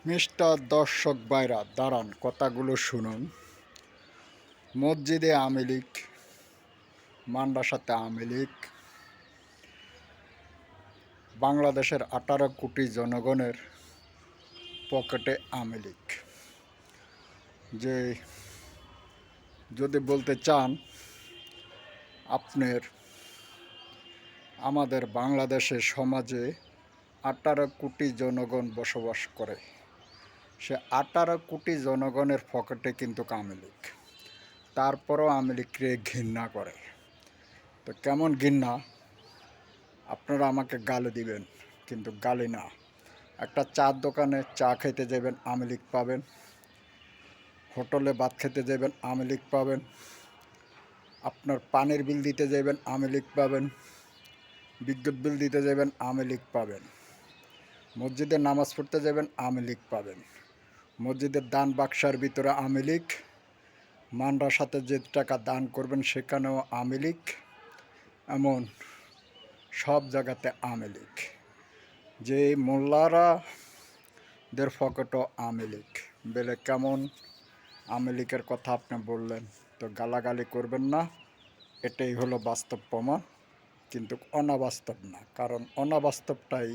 Mister দর্শক ভাইরা দাঁড়ান, কথাগুলো শুনুন। মসজিদে আওয়ামী লীগ, মান্ডাসাতে আওয়ামী লীগ, বাংলাদেশের 18 কোটি জনগণের পকেটে আওয়ামী লীগ। যে যদি বলতে চান আপনার আমাদের বাংলাদেশের সমাজে 18 কোটি জনগণ বসবাস করে, সে 18 কোটি জনগণের পকেটে কিন্তু আওয়ামী লীগ। তারপরও আওয়ামী লীগকে ঘৃণা করে। তো কেমন ঘৃণা? আপনারা আমাকে গালি দিবেন, কিন্তু গালি না। একটা চার দোকানে চা খেতে যাবেন, আওয়ামী লীগ পাবেন। হোটেলে ভাত খেতে যাবেন, আওয়ামী লীগ পাবেন। আপনার পানির বিল দিতে যাবেন, আওয়ামী লীগ পাবেন। বিদ্যুৎ বিল দিতে যাবেন, আওয়ামী লীগ পাবেন। মসজিদে নামাজ পড়তে যাবেন, আওয়ামী লীগ পাবেন। মসজিদের দান বাক্সার ভিতরে আওয়ামী লীগ। মান্ডাসাতে যে টাকা দান করবেন সেখানেও আওয়ামী লীগ। এমন সব জায়গাতে আওয়ামী লীগ। যে মোল্লারা দের পকেটও আওয়ামী লীগ। বেলে কেমন আওয়ামী লীগের কথা আপনি বললেন? তো গালাগালি করবেন না, এটাই হলো বাস্তব প্রমাণ। কিন্তু অনাবাস্তব না, কারণ অনাবাস্তবটাই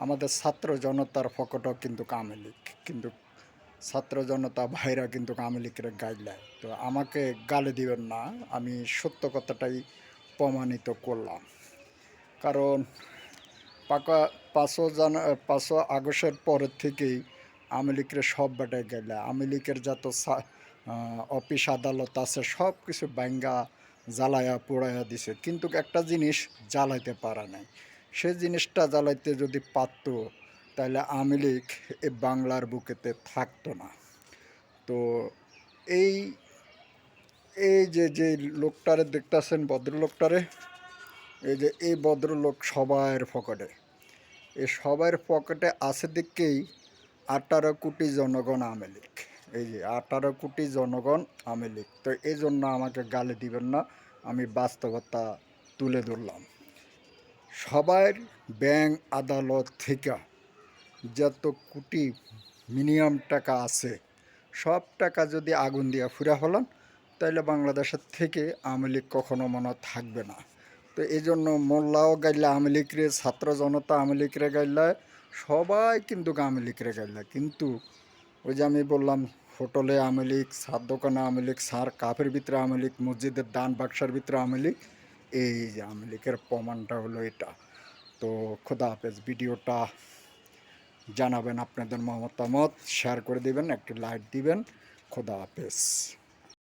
আমাদের ছাত্র জনতার পকেটও কিন্তু আওয়ামী লীগ। কিন্তু ছাত্র জনতা ভাইরা কিন্তু আওয়ামী লীগের গাইডলাইন। তো আমাকে গালি দিবেন না, আমি সত্য কথাটাই প্রমাণিত করলাম। কারণ 5 আগস্টের পরের থেকেই আওয়ামী লীগের সব বেটায় গেলে আওয়ামী লীগের যত অফিস আদালত আছে সব কিছু ভাঙ্গা জ্বালায়া পোড়াইয়া দিছে, কিন্তু একটা জিনিস জ্বালাইতে পারা নাই। সে জিনিসটা জ্বালাইতে যদি পারত তাহলে আওয়ামী লীগ এ বাংলার বুকেতে থাকতো না। তো এই এই যে যে লোকটারে দেখতেছেন, ভদ্রলোকটারে, এই যে এই ভদ্রলোক সবার পকেটে, এই সবার পকেটে আছে দেখেই 18 কোটি জনগণ আওয়ামী লীগ। এই যে 18 কোটি জনগণ আওয়ামী লীগ। তো এই জন্য আমাকে গালি দিবেন না, আমি বাস্তবতা তুলে ধরলাম। সবার ব্যাংক আদালত থেকে যত কোটি মিনিমাম টাকা আছে সব টাকা যদি আগুন দিয়ে ফুরা হলাম, তাহলে বাংলাদেশের থেকে আওয়ামী লীগ কখনো মনে থাকবে না। তো এই জন্য মোল্লাও গাইলে আওয়ামী লীগরে, ছাত্র জনতা আওয়ামী লীগরে গাইলে, সবাই কিন্তু আওয়ামী লীগরে গাইলে। কিন্তু ওই যে আমি বললাম, হোটেলে আওয়ামী লীগ, সার দোকানে আওয়ামী লীগ, সার কাপের ভিতরে আওয়ামী লীগ, মসজিদের দান বাক্সার ভিতরে আওয়ামী লীগ। এই যে আওয়ামী লীগের প্রমাণটা হলো এটা। তো খোদা হাফেজ। ভিডিওটা জানাবেন আপনাদের মতামত, শেয়ার করে দিবেন, একটি লাইক দিবেন। খোদা হাফেজ।